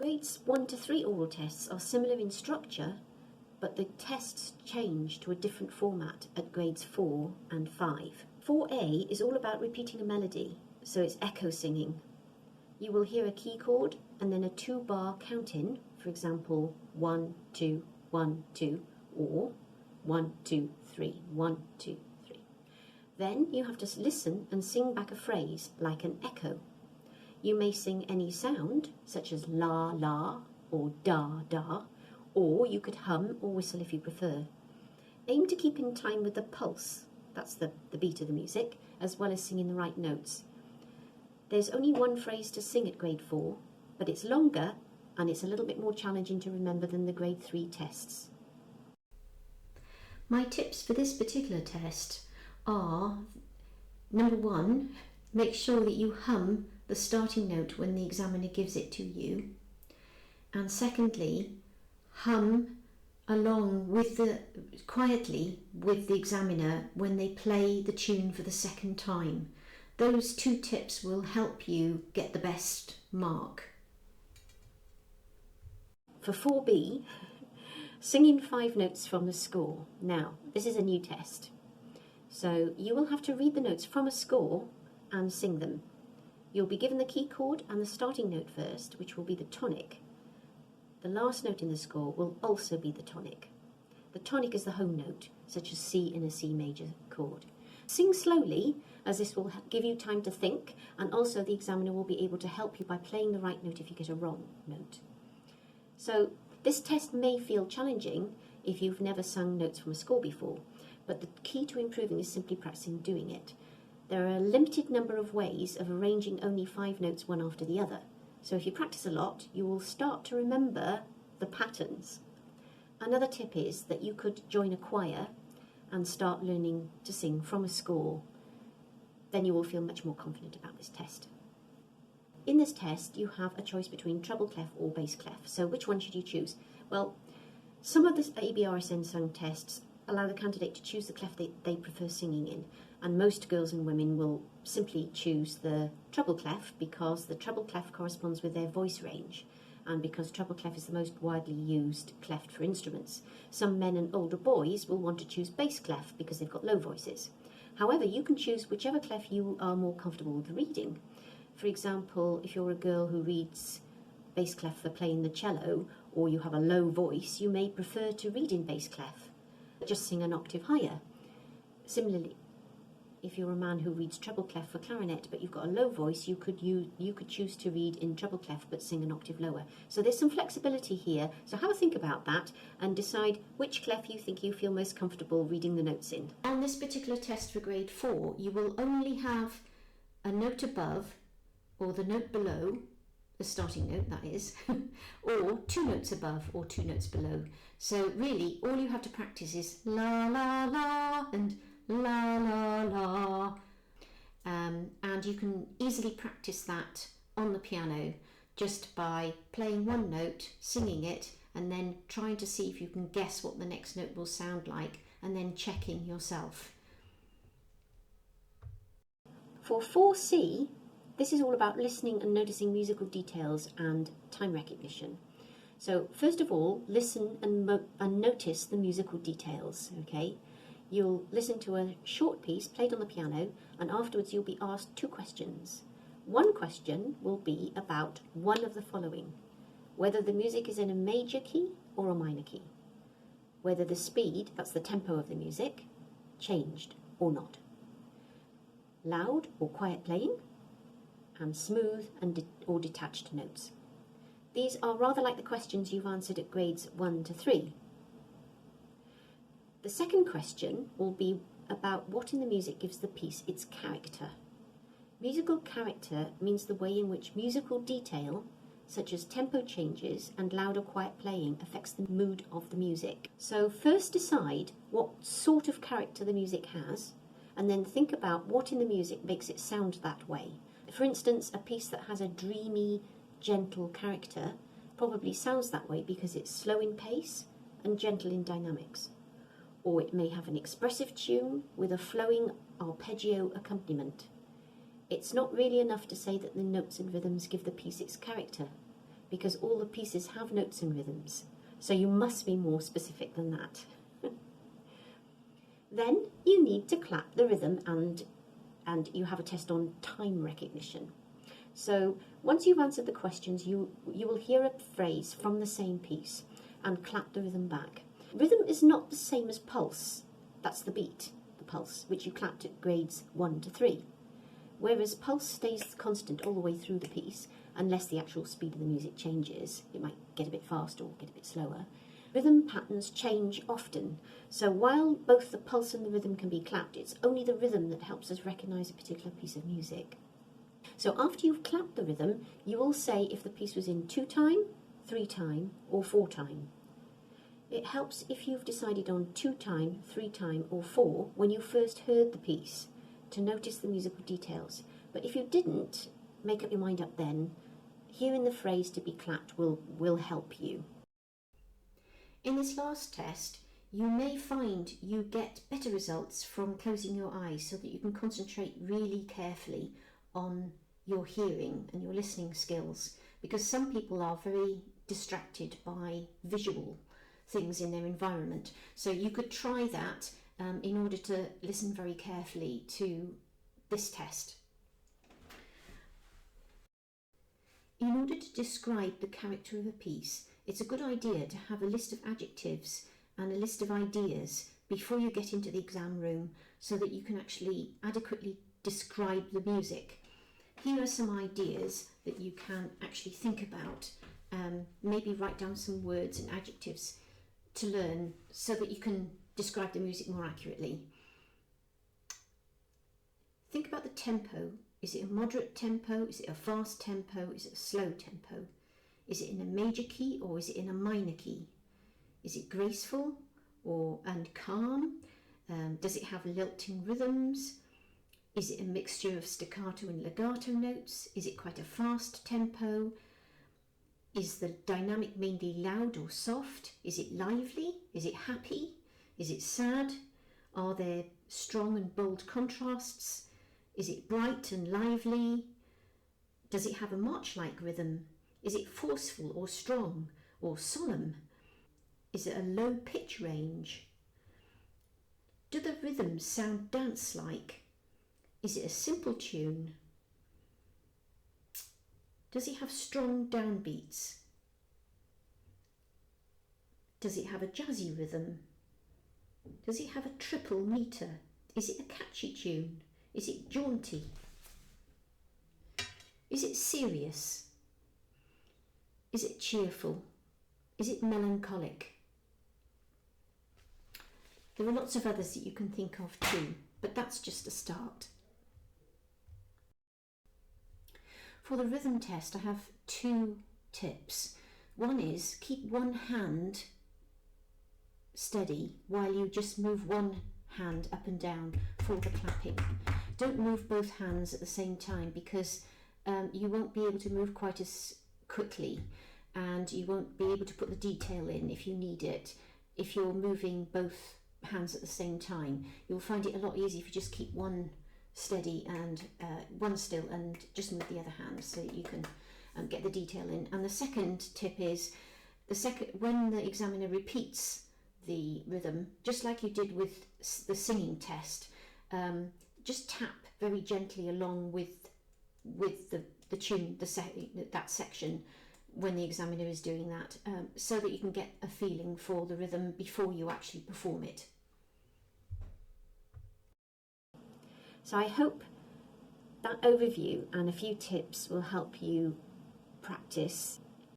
Grades 1 to 3 oral tests are similar in structure, but the tests change to a different format at grades 4 and 5. 4A is all about repeating a melody, so it's echo singing. You will hear a key chord and then a 2-bar count-in, for example, 1, 2, 1, 2, or 1, 2, 3, 1, 2, 3. Then you have to listen and sing back a phrase like an echo. You may sing any sound, such as la, la, or da, da, or you could hum or whistle if you prefer. Aim to keep in time with the pulse, that's the beat of the music, as well as singing the right notes. There's only one phrase to sing at grade 4, but it's longer and it's a little bit more challenging to remember than the grade 3 tests. My tips for this particular test are, number 1, make sure that you hum the starting note when the examiner gives it to you, and secondly, hum along quietly with the examiner when they play the tune for the second time. Those 2 tips will help you get the best mark. For 4B, singing 5 notes from the score. Now, this is a new test, so you will have to read the notes from a score and sing them. You'll be given the key chord and the starting note first, which will be the tonic. The last note in the score will also be the tonic. The tonic is the home note, such as C in a C major chord. Sing slowly, as this will give you time to think, and also the examiner will be able to help you by playing the right note if you get a wrong note. So this test may feel challenging if you've never sung notes from a score before, but the key to improving is simply practicing doing it. There are a limited number of ways of arranging only 5 notes one after the other. So if you practice a lot, you will start to remember the patterns. Another tip is that you could join a choir and start learning to sing from a score. Then you will feel much more confident about this test. In this test, you have a choice between treble clef or bass clef. So which one should you choose? Well, some of the Abrsm sung tests allow the candidate to choose the clef they prefer singing in, and most girls and women will simply choose the treble clef because the treble clef corresponds with their voice range, and because treble clef is the most widely used clef for instruments. Some men and older boys will want to choose bass clef because they've got low voices. However, you can choose whichever clef you are more comfortable with reading. For example, if you're a girl who reads bass clef for playing the cello, or you have a low voice, you may prefer to read in bass clef, just sing an octave higher. Similarly, if you're a man who reads treble clef for clarinet but you've got a low voice, you could choose to read in treble clef but sing an octave lower. So there's some flexibility here, so have a think about that and decide which clef you think you feel most comfortable reading the notes in. On this particular test for grade 4, you will only have a note above or the note below, the starting note that is, or 2 notes above or 2 notes below. So really all you have to practice is la la la and la la la, and you can easily practice that on the piano just by playing one note, singing it, and then trying to see if you can guess what the next note will sound like, and then checking yourself. For 4C, this is all about listening and noticing musical details and time recognition. So first of all, listen and notice the musical details, okay? You'll listen to a short piece played on the piano, and afterwards you'll be asked 2 questions. One question will be about one of the following: whether the music is in a major key or a minor key, whether the speed, that's the tempo of the music, changed or not, loud or quiet playing, and smooth or detached notes. These are rather like the questions you've answered at grades 1 to 3. The second question will be about what in the music gives the piece its character. Musical character means the way in which musical detail, such as tempo changes and loud or quiet playing, affects the mood of the music. So first decide what sort of character the music has, and then think about what in the music makes it sound that way. For instance, a piece that has a dreamy, gentle character probably sounds that way because it's slow in pace and gentle in dynamics. Or it may have an expressive tune with a flowing arpeggio accompaniment. It's not really enough to say that the notes and rhythms give the piece its character. because all the pieces have notes and rhythms. So you must be more specific than that. Then you need to clap the rhythm, and you have a test on time recognition. So once you've answered the questions, you will hear a phrase from the same piece and clap the rhythm back. Rhythm is not the same as pulse. That's the beat, the pulse, which you clapped at grades 1 to 3. Whereas pulse stays constant all the way through the piece, unless the actual speed of the music changes. It might get a bit faster or get a bit slower. Rhythm patterns change often, so while both the pulse and the rhythm can be clapped, it's only the rhythm that helps us recognise a particular piece of music. So after you've clapped the rhythm, you will say if the piece was in 2-time, 3-time or 4-time. It helps if you've decided on 2-time, 3-time or 4 when you first heard the piece, to notice the musical details. But if you didn't make up your mind up then, hearing the phrase to be clapped will help you. In this last test, you may find you get better results from closing your eyes so that you can concentrate really carefully on your hearing and your listening skills, because some people are very distracted by visual things in their environment. So you could try that in order to listen very carefully to this test. In order to describe the character of a piece, it's a good idea to have a list of adjectives and a list of ideas before you get into the exam room so that you can actually adequately describe the music. Here are some ideas that you can actually think about. Maybe write down some words and adjectives to learn so that you can describe the music more accurately. Think about the tempo. Is it a moderate tempo? Is it a fast tempo? Is it a slow tempo? Is it in a major key or is it in a minor key? Is it graceful and calm? Does it have lilting rhythms? Is it a mixture of staccato and legato notes? Is it quite a fast tempo? Is the dynamic mainly loud or soft? Is it lively? Is it happy? Is it sad? Are there strong and bold contrasts? Is it bright and lively? Does it have a march-like rhythm? Is it forceful or strong or solemn? Is it a low pitch range? Do the rhythms sound dance-like? Is it a simple tune? Does it have strong downbeats? Does it have a jazzy rhythm? Does it have a triple meter? Is it a catchy tune? Is it jaunty? Is it serious? Is it cheerful? Is it melancholic? There are lots of others that you can think of too, but that's just a start. For the rhythm test, I have 2 tips. One is keep one hand steady while you just move one hand up and down for the clapping. Don't move both hands at the same time, because you won't be able to move quite as quickly, and you won't be able to put the detail in if you need it. If you're moving both hands at the same time, you'll find it a lot easier if you just keep one steady and one still and just move the other hand so that you can get the detail in. And the second tip is when the examiner repeats the rhythm, just like you did with the singing test, just tap very gently along with the tune, that section, when the examiner is doing that, so that you can get a feeling for the rhythm before you actually perform it. So I hope that overview and a few tips will help you practice